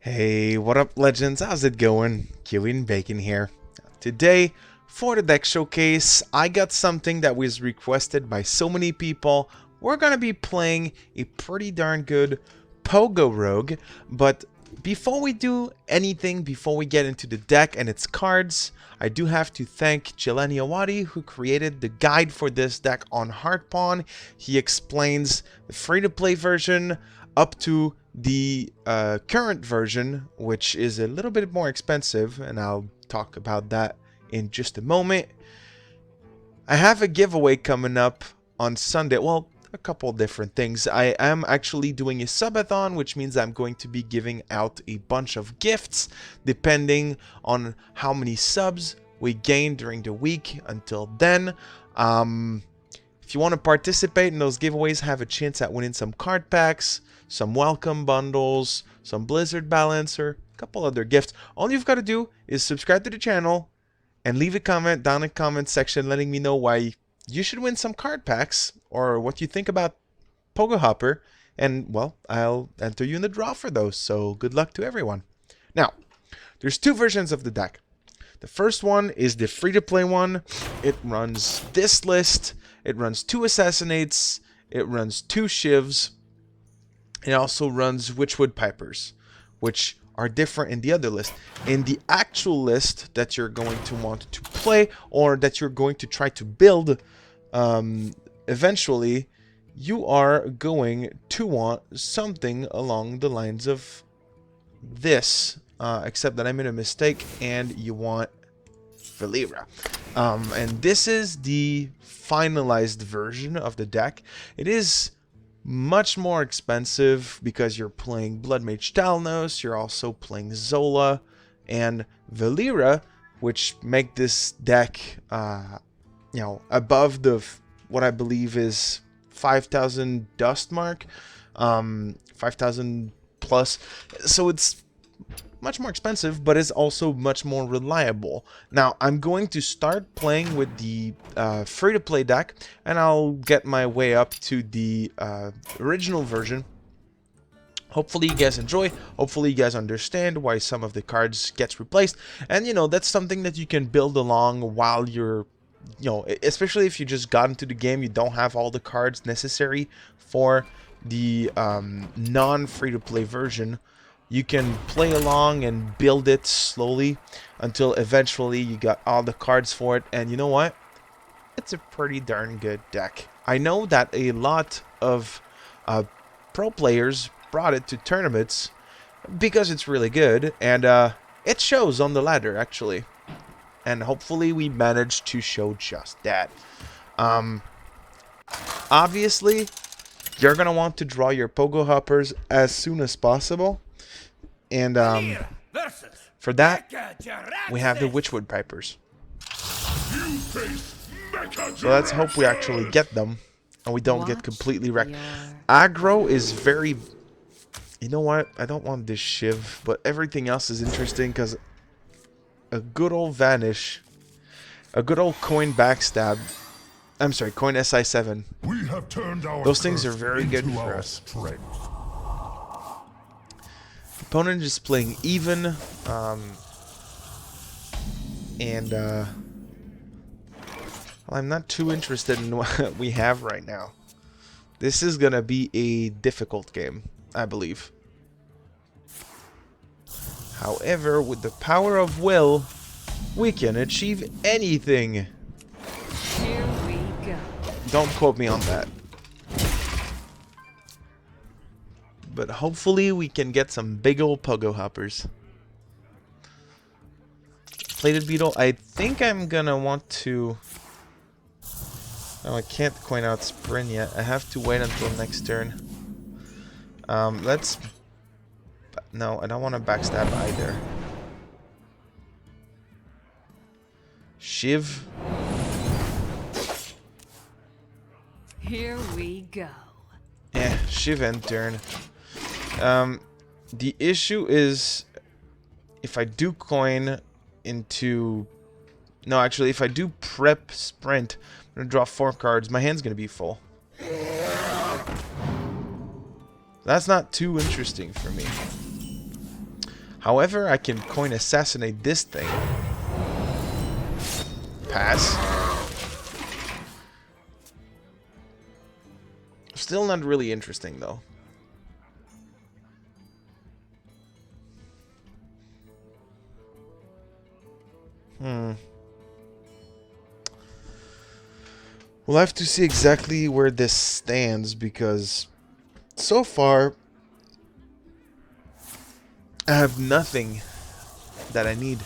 Hey, what up, legends? How's it going? Kiwi and Bacon here. Today, for the deck showcase, I got something that was requested by so many people. We're gonna be playing a pretty darn good Pogo Rogue, but before we do anything, before we get into the deck and its cards, I do have to thank Jelani Awadi, who created the guide for this deck on Hearthpwn. He explains the free-to-play version up to the current version, which is a little bit more expensive, and I'll talk about that in just a moment. I have a giveaway coming up on Sunday. Well, a couple different things. I am actually doing a subathon, which means I'm going to be giving out a bunch of gifts depending on how many subs we gain during the week. Until then, if you want to participate in those giveaways, have a chance at winning some card packs, some welcome bundles, some Blizzard Balancer, a couple other gifts. All you've got to do is subscribe to the channel and leave a comment down in the comment section letting me know why you should win some card packs or what you think about pogo-hopper, and well, I'll enter you in the draw for those. So good luck to everyone. Now, there's two versions of the deck. The first one is the free-to-play one. It runs this list. It runs 2 Assassinates. It runs 2 Shivs. It also runs Witchwood Pipers, which are different in the other list. In the actual list that you're going to want to play, or that you're going to try to build eventually, you are going to want something along the lines of this, except that I made a mistake, and you want Valera. And this is the finalized version of the deck. It is much more expensive because you're playing Blood Mage Talnos, you're also playing Zola and Valera, which make this deck above the what I believe is 5,000 dust mark, 5,000 plus. So it's much more expensive, but it's also much more reliable. Now, I'm going to start playing with the free-to-play deck, and I'll get my way up to the original version. Hopefully you guys enjoy. Hopefully you guys understand why some of the cards gets replaced. And, that's something that you can build along while you're, especially if you just got into the game, you don't have all the cards necessary for the non-free-to-play version. You can play along and build it slowly until eventually you got all the cards for it. And you know what? It's a pretty darn good deck. I know that a lot of pro players brought it to tournaments because it's really good. And it shows on the ladder, actually. And hopefully we manage to show just that. Obviously, you're going to want to draw your pogo-hoppers as soon as possible. And for that, we have the Witchwood Pipers. So let's hope we actually get them and we don't get completely wrecked. Aggro is very... You know what? I don't want this Shiv, but everything else is interesting because a good old Vanish, a good old Coin Backstab, I'm sorry, Coin SI7. Those things are very good for us. Opponent is playing even, I'm not too interested in what we have right now. This is gonna be a difficult game, I believe. However, with the power of will, we can achieve anything. Here we go. Don't quote me on that. But hopefully we can get some big old pogo-hoppers. Plated Beetle, I think I'm gonna want to... No, I can't coin out Sprint yet. I have to wait until next turn. Let's... No, I don't want to backstab either. Shiv. Here we go. Shiv end turn. The issue is if I do coin into... No, actually, if I do prep Sprint, I'm going to draw 4 cards. My hand's going to be full. That's not too interesting for me. However, I can coin assassinate this thing. Pass. Still not really interesting though. We'll have to see exactly where this stands, because so far I have nothing that I need.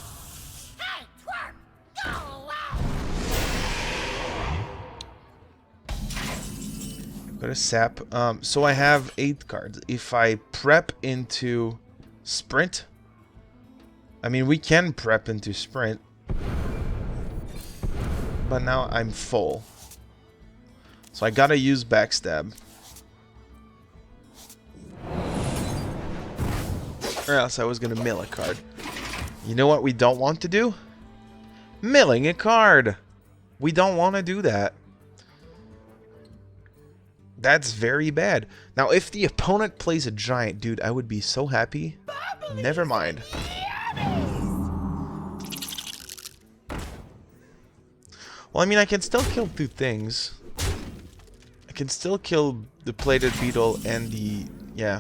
Go to sap. So I have 8 cards. If I prep into sprint, I mean, we can prep into sprint, but now I'm full. So I gotta use backstab. Or else I was gonna mill a card. You know what we don't want to do? Milling a card! We don't want to do that. That's very bad. Now, if the opponent plays a giant, dude, I would be so happy. Never mind. Well, I mean, I can still kill 2 things. I can still kill the plated beetle and the... yeah.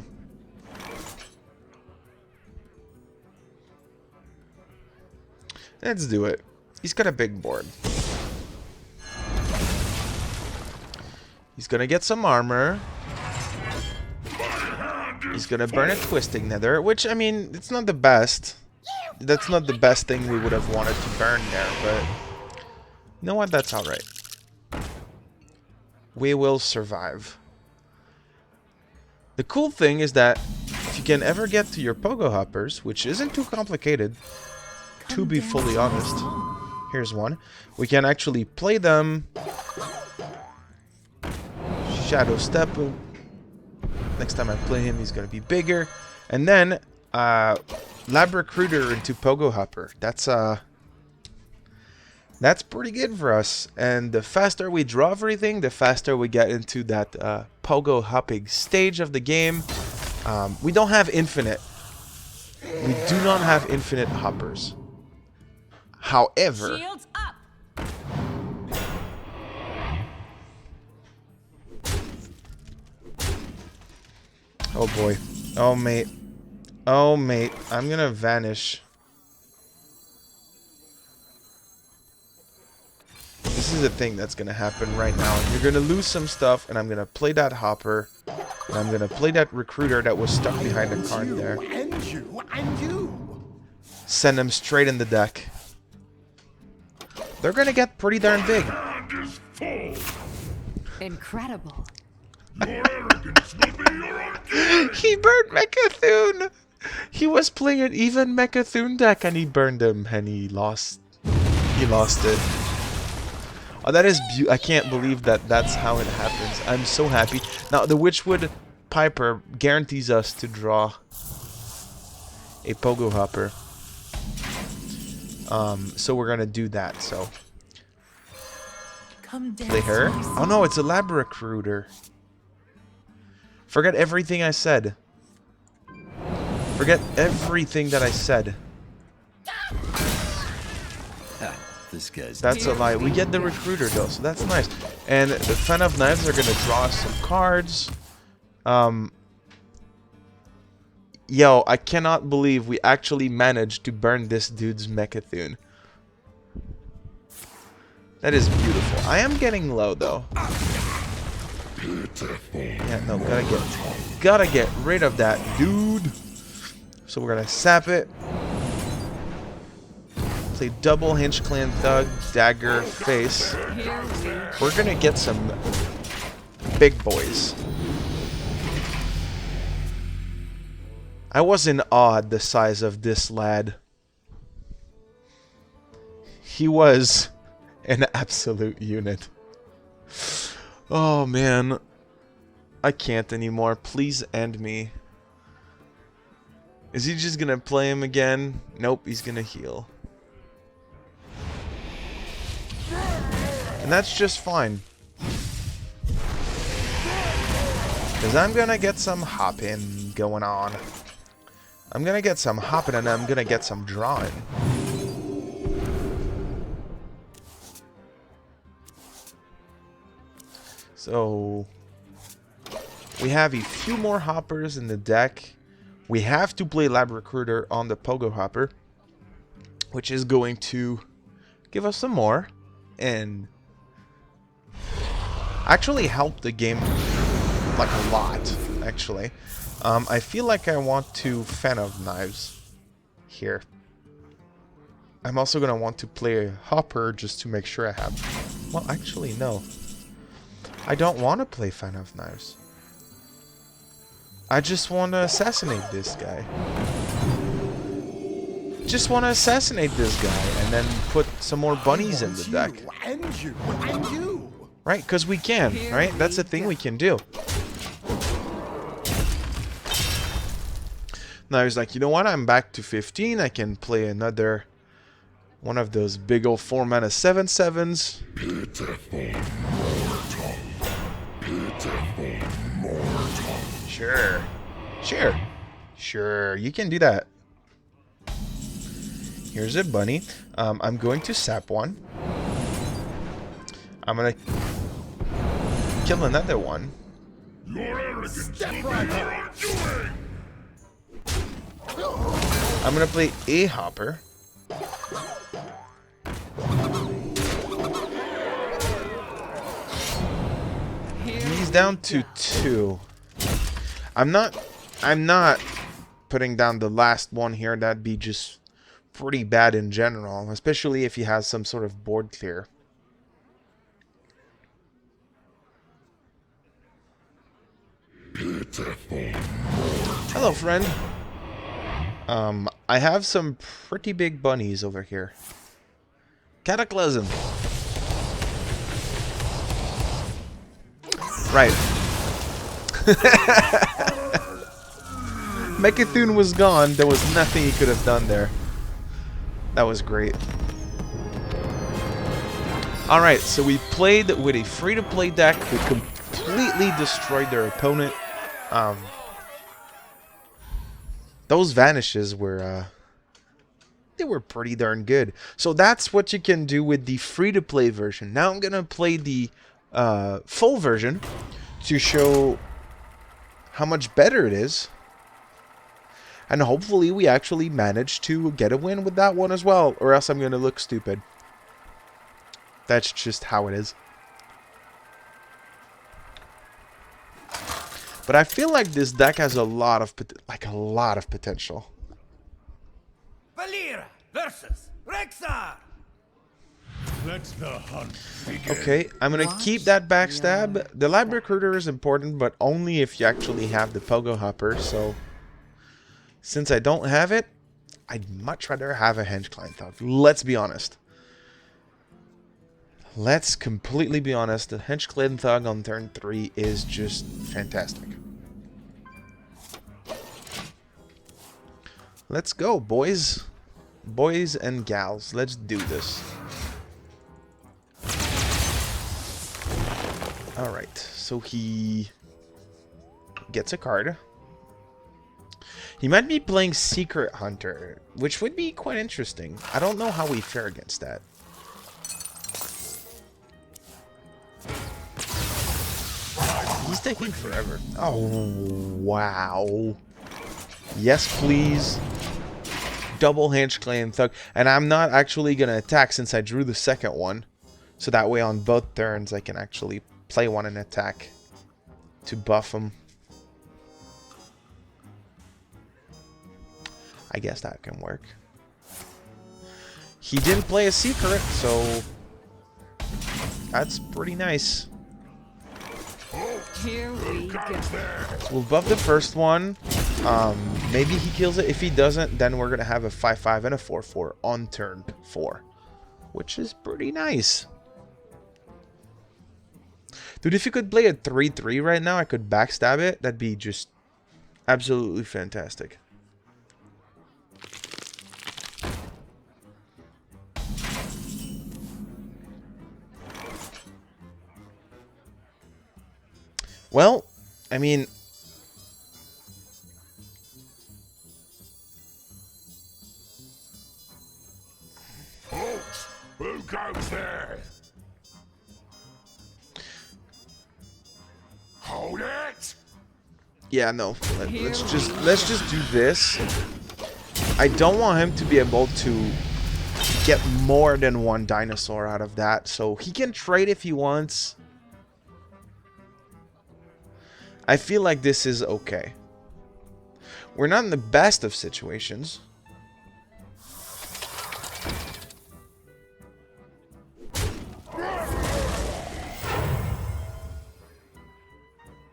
Let's do it. He's got a big board. He's gonna get some armor. He's gonna burn a twisting nether, which, I mean, it's not the best. That's not the best thing we would have wanted to burn there, but... you know what? That's alright. We will survive. The cool thing is that if you can ever get to your pogo-hoppers, which isn't too complicated, to be fully honest. Here's one. We can actually play them. Shadow Step. Next time I play him, he's going to be bigger. And then, Lab Recruiter into pogo-hopper. That's pretty good for us. And the faster we draw everything, the faster we get into that pogo hopping stage of the game. We don't have infinite. We do not have infinite hoppers. However, Shields up. oh boy. Oh mate. Oh mate. I'm gonna vanish. This is a thing that's gonna happen right now. You're gonna lose some stuff, and I'm gonna play that hopper, and I'm gonna play that recruiter that was stuck behind the card there. And you. Send them straight in the deck. They're gonna get pretty darn big. Incredible. He burned Mechathune! He was playing an even Mechathune deck, and he burned him, and he lost. He lost it. Oh, that is I can't believe that that's how it happens. I'm so happy. Now, the Witchwood Piper guarantees us to draw a Pogo Hopper. So we're gonna do that, so. Play her. Oh no, it's a Lab Recruiter. Forget everything I said. Forget everything that I said. This guy's... That's a lie. We get the recruiter though, so that's nice. And the Fan of Knives are gonna draw us some cards. Yo, I cannot believe we actually managed to burn this dude's Mechathune. That is beautiful. I am getting low though. Yeah, no, gotta get rid of that dude. So we're gonna sap it. Play double Hinge Clan Thug, Dagger, Face. We're gonna get some big boys. I was in awe at the size of this lad. He was an absolute unit. Oh man. I can't anymore. Please end me. Is he just gonna play him again? Nope, he's gonna heal. And that's just fine. Because I'm gonna get some hopping going on. I'm gonna get some hopping and I'm gonna get some drawing. So we have a few more hoppers in the deck. We have to play Lab Recruiter on the pogo-hopper, which is going to give us some more and actually help the game like a lot, actually. I feel like I want to Fan of Knives here. I'm also going to want to play a hopper just to make sure I have... Well, actually, no. I don't want to play Fan of Knives. I just want to assassinate this guy. Just want to assassinate this guy and then put some more bunnies in the deck. And you. And you. Right? Because we can, right? That's the thing we can do. Now he's like, you know what? I'm back to 15. I can play another one of those big old 4-mana 7/7s. Sure. Sure. Sure. You can do that. Here's a bunny. I'm going to sap one. I'm going to kill another one. I'm going to play a hopper. He's down to 2. I'm not putting down the last one here. That'd be just pretty bad in general, especially if he has some sort of board clear. Hello, friend. I have some pretty big bunnies over here. Cataclysm. Right. Mecha'thun was gone. There was nothing he could have done there. That was great. Alright, so we played with a free-to-play deck. We completely destroyed their opponent. Those vanishes were, they were pretty darn good. So that's what you can do with the free-to-play version. Now I'm going to play the full version to show how much better it is. And hopefully we actually manage to get a win with that one as well. Or else I'm going to look stupid. That's just how it is. But I feel like this deck has a lot of potential. Valera versus Rexar. Let the hunt begin. Okay, I'm gonna keep that backstab. The Lab Recruiter is important, but only if you actually have the pogo-hopper. So, since I don't have it, I'd much rather have a Henchcline Thug. Let's be honest. Let's completely be honest. The Henchcline Thug on turn 3 is just fantastic. Let's go, boys. Boys and gals. Let's do this. Alright, so he gets a card. He might be playing Secret Hunter, which would be quite interesting. I don't know how we fare against that. He's taking forever. Oh, wow. Yes, please. Double Henchclan Thug. And I'm not actually going to attack since I drew the second one. So that way on both turns I can actually play one and attack to buff him. I guess that can work. He didn't play a secret, so that's pretty nice. Here we go. So we'll buff the first one. Maybe he kills it. If he doesn't, then we're gonna have a 5/5 and a 4/4 on turn 4, which is pretty nice. Dude, if you could play a 3/3 right now, I could backstab it. That'd be just absolutely fantastic. Well, I mean, Yeah, no. Let's just do this. I don't want him to be able to get more than one dinosaur out of that, so he can trade if he wants. I feel like this is okay. We're not in the best of situations.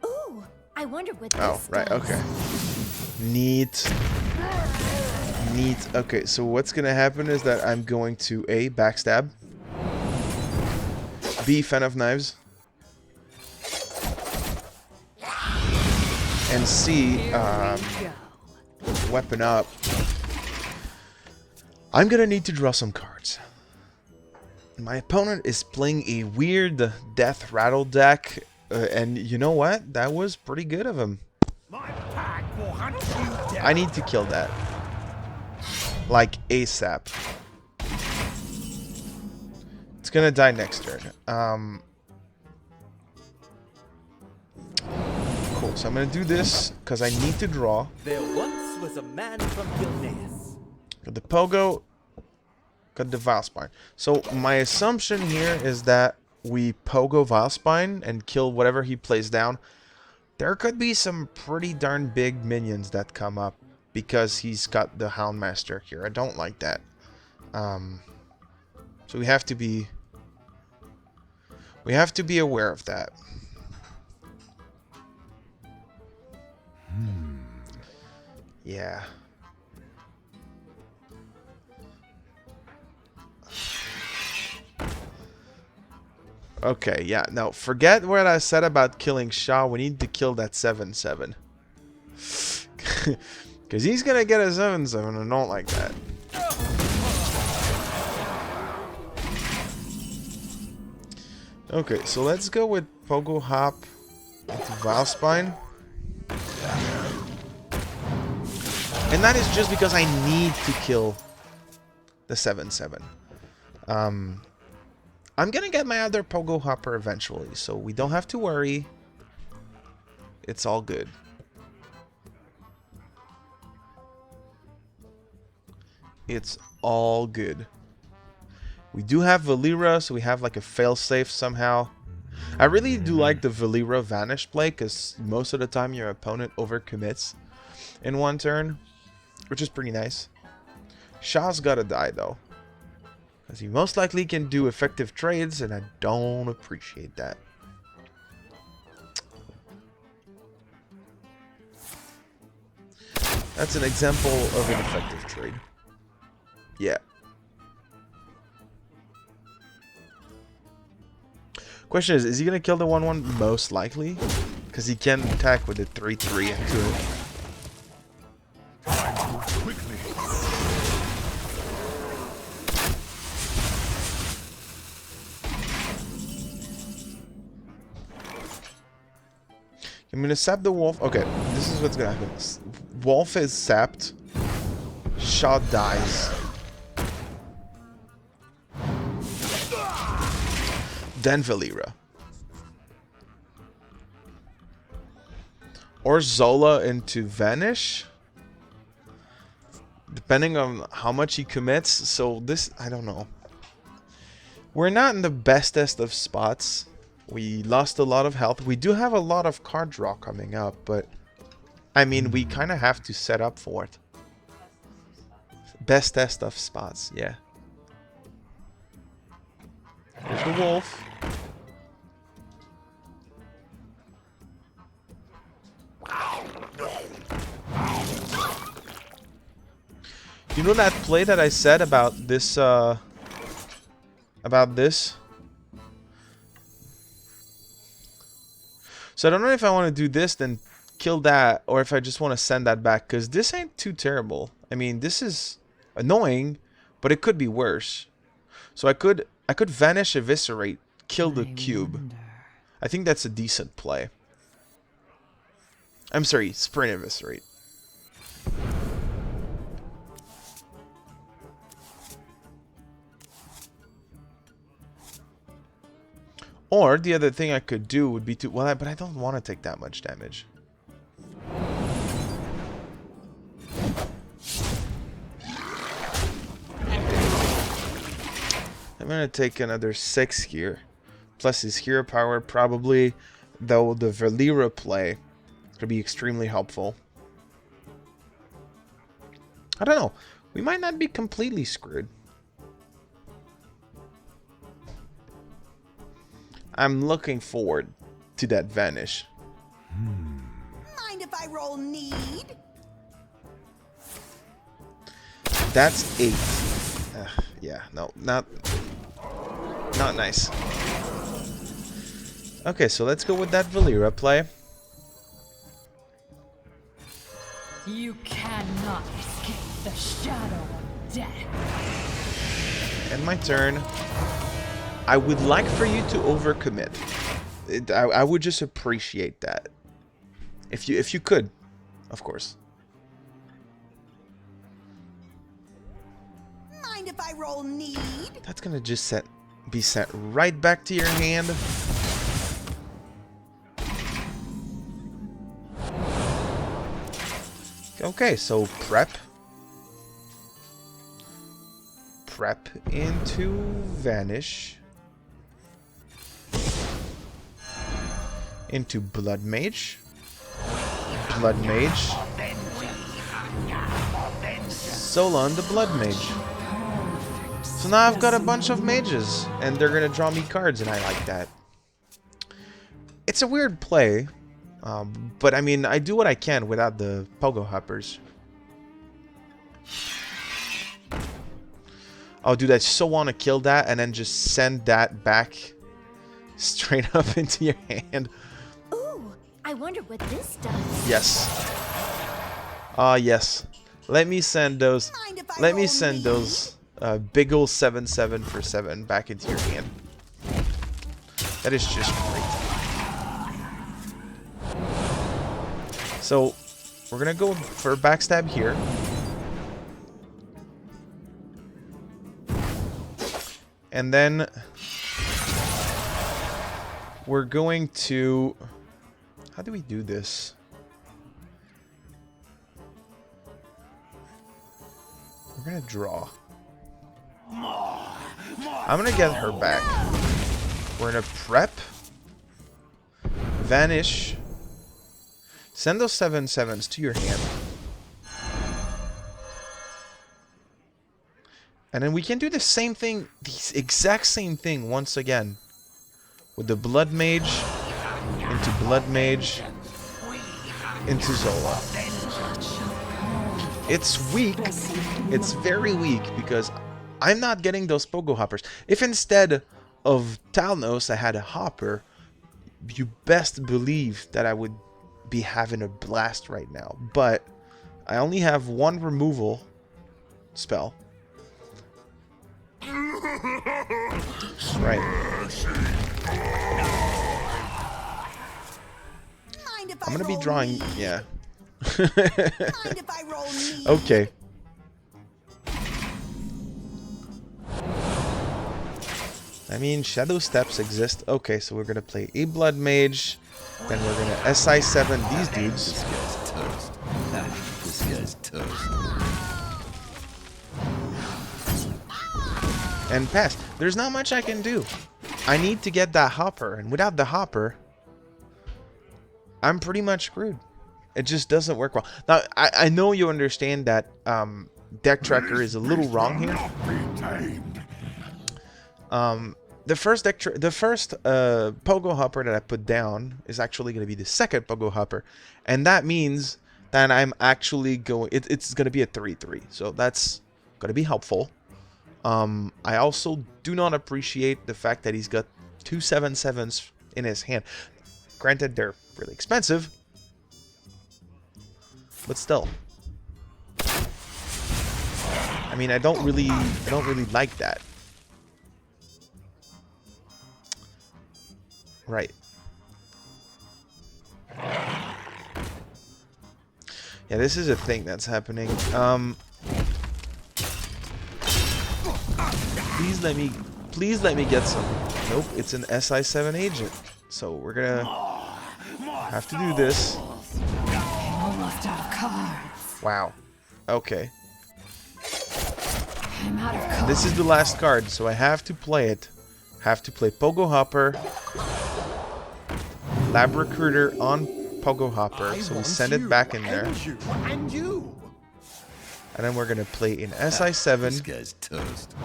Ooh, I wonder what Oh, this right, does. okay. Neat. Neat. Okay, so what's gonna happen is that I'm going to A, backstab. B, fan of knives. And C, Here we go. weapon up. I'm gonna need to draw some cards. My opponent is playing a weird death rattle deck, and you know what? That was pretty good of him. My pack will hunt you down. I need to kill that. Like ASAP. It's gonna die next turn. Cool, so I'm gonna do this because I need to draw. There once was a man from Gilneas. Got the Pogo, got the Valspine. So my assumption here is that we Pogo Valspine and kill whatever he plays down. There could be some pretty darn big minions that come up because he's got the Houndmaster here. I don't like that. So we have to be aware of that. Yeah. Okay, yeah, no, forget what I said about killing Shaw. We need to kill that 7/7. Because he's going to get a 7/7, and I don't like that. Okay, so let's go with Pogo Hop into Valspine. And that is just because I need to kill the 7/7. I'm gonna get my other Pogo Hopper eventually, so we don't have to worry. It's all good. It's all good. We do have Valera, so we have like a failsafe somehow. I really do like the Valera Vanish play, because most of the time your opponent overcommits in one turn, which is pretty nice. Shaw's gotta die though, because he most likely can do effective trades, and I don't appreciate that. That's an example of an effective trade. Yeah. Question is he gonna kill the 1/1? Most likely, because he can attack with the 3/3 into it. Quickly. I'm gonna sap the wolf. Okay, this is what's gonna happen. Wolf is sapped. Shaw dies. Then Valera. Or Zola into Vanish. Depending on how much he commits. So this, I don't know. We're not in the bestest of spots. We lost a lot of health. We do have a lot of card draw coming up, but I mean, we kind of have to set up for it. Bestest of spots, yeah. There's the wolf. You know that play that I said about this, So I don't know if I want to do this, then kill that, or if I just want to send that back, because this ain't too terrible. I mean, this is annoying, but it could be worse. So I could Vanish, Eviscerate, kill the cube. I think that's a decent play. I'm sorry, Sprint Eviscerate. Or the other thing I could do would be to, well, but I don't want to take that much damage. I'm gonna take another 6 here. Plus his hero power, probably, though the Valera play could be extremely helpful. I don't know. We might not be completely screwed. I'm looking forward to that vanish. Mind if I roll need? That's 8. Yeah, no, not nice. Okay, so let's go with that Valera play. You cannot escape the shadow of death. And my turn. I would like for you to overcommit. I would just appreciate that. If you could, of course. Mind if I roll need? That's gonna just be sent right back to your hand. Okay, so prep into vanish into blood mage, Solon the blood mage. So now I've got a bunch of mages, and they're gonna draw me cards, and I like that. It's a weird play, but I mean, I do what I can without the pogo-hoppers. Oh, dude, I so want to kill that and then just send that back straight up into your hand. Ooh, I wonder what this does. Yes. Yes. Let me send those. Let me send those big ol' 7/7 for 7 back into your hand. That is just great. So we're gonna go for a backstab here. And then we're going to... How do we do this? We're going to draw. I'm going to get her back. We're going to prep. Vanish. Send those 7/7s to your hand. And then we can do the same thing, the exact same thing once again. With the Blood Mage, into Blood Mage, into Zola. It's weak. It's very weak because I'm not getting those pogo hoppers. If instead of Talnos I had a hopper, you best believe that I would be having a blast right now. But I only have one removal spell. Right. I'm gonna be drawing. Yeah. Okay. I mean, shadow steps exist. Okay, so we're gonna play a blood mage. Then we're gonna SI7 these dudes. This guy's toast. This guy's toast. And pass. There's not much I can do. I need to get that hopper, and without the hopper, I'm pretty much screwed. It just doesn't work well. Now, I know you understand that deck tracker is a little wrong here. The first pogo hopper that I put down is actually going to be the second pogo hopper, and that means that I'm actually going. It's going to be a 3/3, so that's going to be helpful. I also do not appreciate the fact that he's got 2 7/7s in his hand. Granted, they're really expensive, but still. I mean, I don't really like that. Right. Yeah, this is a thing that's happening. Please let me get some. Nope, it's an SI7 agent. So we're gonna have to do this. Almost out of cards. Wow. Okay. I'm out of cards. This is the last card, so I have to play it. Have to play pogo-hopper, lab recruiter on pogo-hopper, so we send it back in there. And you. And then we're gonna play in SI7. This guy's toast.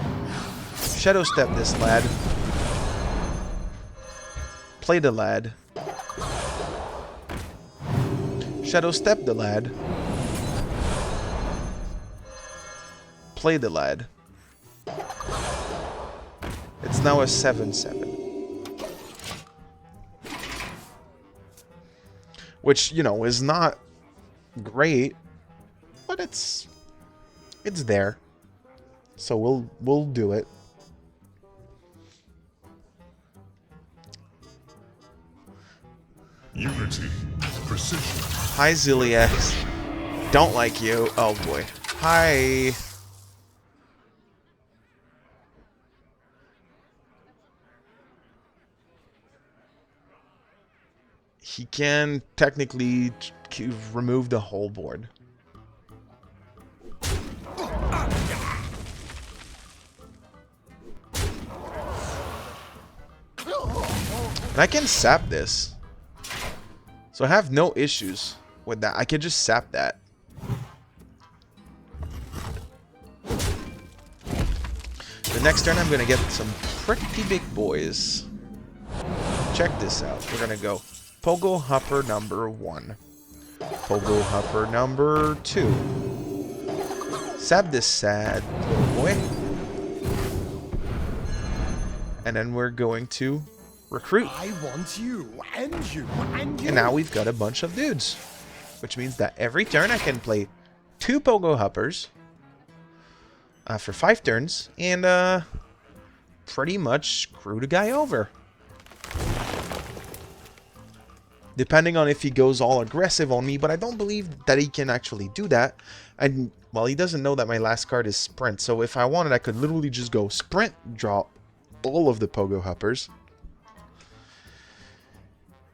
Shadow step this lad. Play the lad. Shadow step the lad. Play the lad. It's now a 7/7. Which, you know, is not great, but it's there. So we'll do it. Unity. Precision. Hi, Ziliax. Don't like you. Oh, boy. Hi. He can technically remove the whole board. And I can sap this. So I have no issues with that. I can just sap that. The next turn I'm going to get some pretty big boys. Check this out. We're going to go pogo-hopper number 1. Pogo-hopper number 2. Sap this sad little boy. And then we're going to recruit. I want you and you and you. And now we've got a bunch of dudes. Which means that every turn I can play 2 pogo-hoppers for 5 turns. And pretty much screw the guy over. Depending on if he goes all aggressive on me, but I don't believe that he can actually do that. And, well, he doesn't know that my last card is Sprint, so if I wanted, I could literally just go Sprint, draw all of the pogo-hoppers,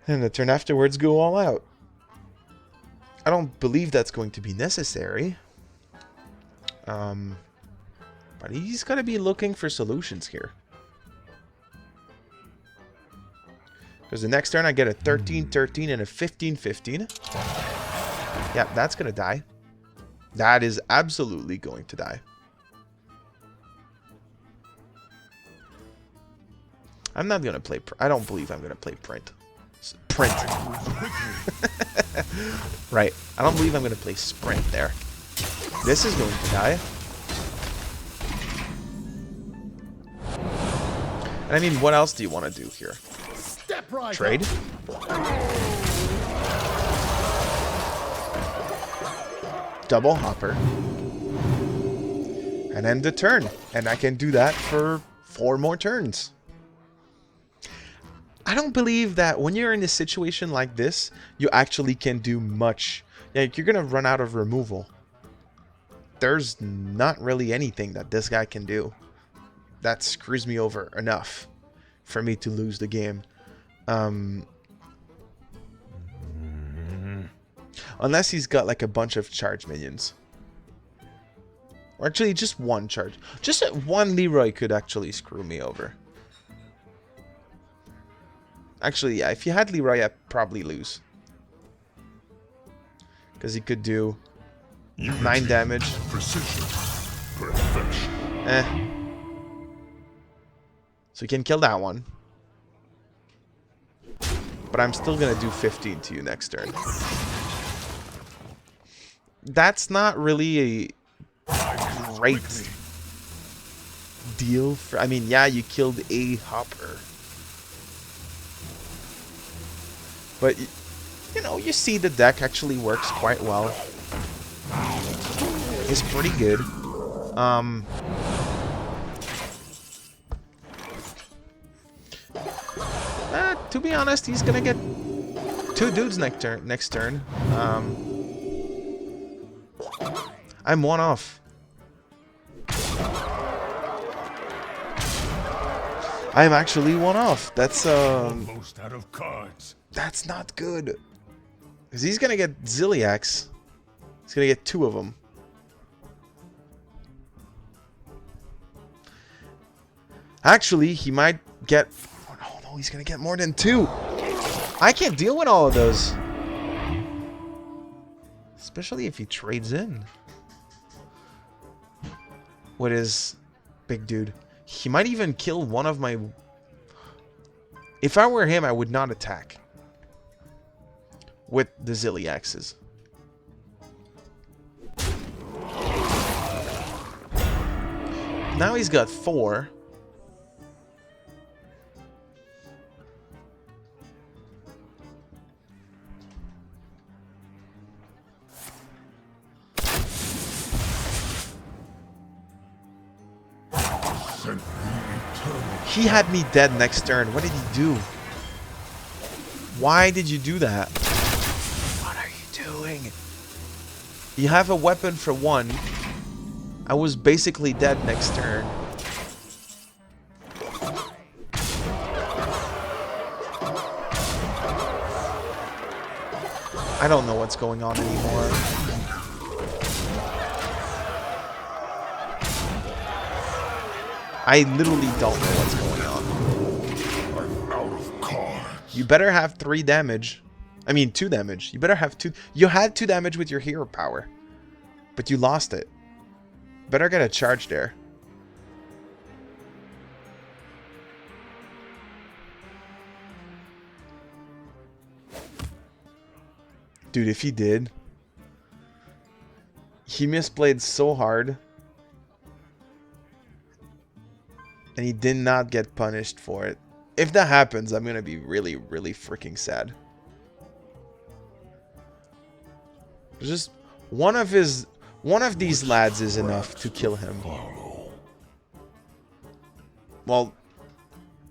and the turn afterwards go all out. I don't believe that's going to be necessary. But he's got to be looking for solutions here. Because the next turn I get a 13-13 and a 15-15. Yep, that's going to die. That is absolutely going to die. I'm not going to play... I don't believe I'm going to play Print. Print. Right. I don't believe I'm going to play Sprint there. This is going to die. And I mean, what else do you want to do here? Right trade? Double hopper. And end the turn. And I can do that for 4 more turns. I don't believe that when you're in a situation like this, you actually can do much. Like, you're going to run out of removal. There's not really anything that this guy can do that screws me over enough for me to lose the game. Unless he's got like a bunch of charge minions. Or actually just one charge. Just one Leroy could actually screw me over. Actually, yeah, if you had Leroy, I'd probably lose. Because he could do 9 damage. Precision. Perfection. So he can kill that one. But I'm still going to do 15 to you next turn. That's not really a great deal for... I mean, yeah, you killed a hopper. But, you know, you see the deck actually works quite well. It's pretty good. To be honest, he's gonna get 2 dudes next turn. I'm 1 off. I'm actually 1 off. That's Almost out of cards. That's not good. Because he's gonna get Ziliax. He's gonna get 2 of them. Actually, he might get... Oh, no, he's going to get more than 2. I can't deal with all of those. Especially if he trades in. With his big dude. He might even kill one of my... If I were him, I would not attack. With the Zilliaxes. Now he's got 4. He had me dead next turn. What did he do? Why did you do that? What are you doing? You have a weapon for 1. I was basically dead next turn. I don't know what's going on anymore. I literally don't know what's going on. I'm out of cards. You better have 3 damage. I mean 2 damage. You better have 2. You had 2 damage with your hero power. But you lost it. Better get a charge there. Dude, if he did, he misplayed so hard. And he did not get punished for it. If that happens, I'm gonna be really, really freaking sad. Just one of these lads is enough to kill him. Well,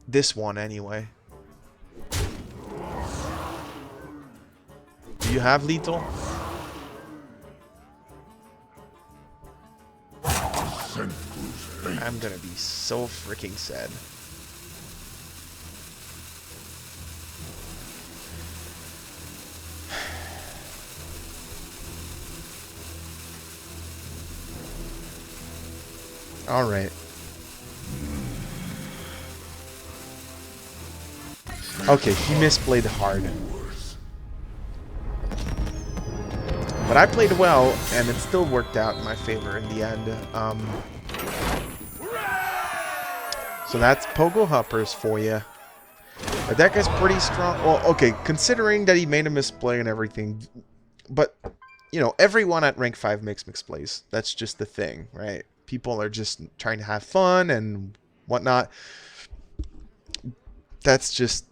this one anyway. Do you have lethal? I'm gonna be so freaking sad. All right. Okay, he misplayed hard. But I played well, and it still worked out in my favor in the end. So that's pogo-hoppers for you. The deck is pretty strong. Well, okay, considering that he made a misplay and everything. But, you know, everyone at rank 5 makes misplays. That's just the thing, right? People are just trying to have fun and whatnot. That's just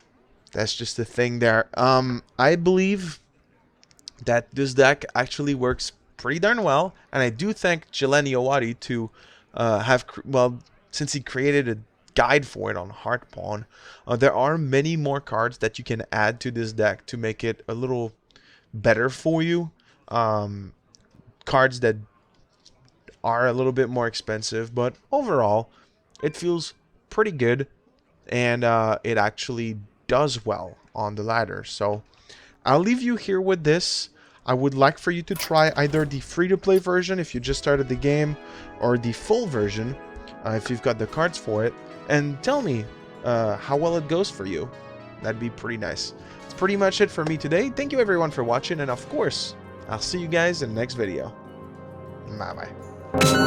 the thing there. I believe that this deck actually works pretty darn well, and I do thank Jeleni Owari to since he created a guide for it on Hearthpwn, there are many more cards that you can add to this deck to make it a little better for you. Cards that are a little bit more expensive, but overall it feels pretty good, and it actually does well on the ladder. So I'll leave you here with this. I would like for you to try either the free-to-play version if you just started the game, or the full version if you've got the cards for it, and tell me how well it goes for you. That'd be pretty nice. That's pretty much it for me today. Thank you everyone for watching, and of course, I'll see you guys in the next video. Bye-bye.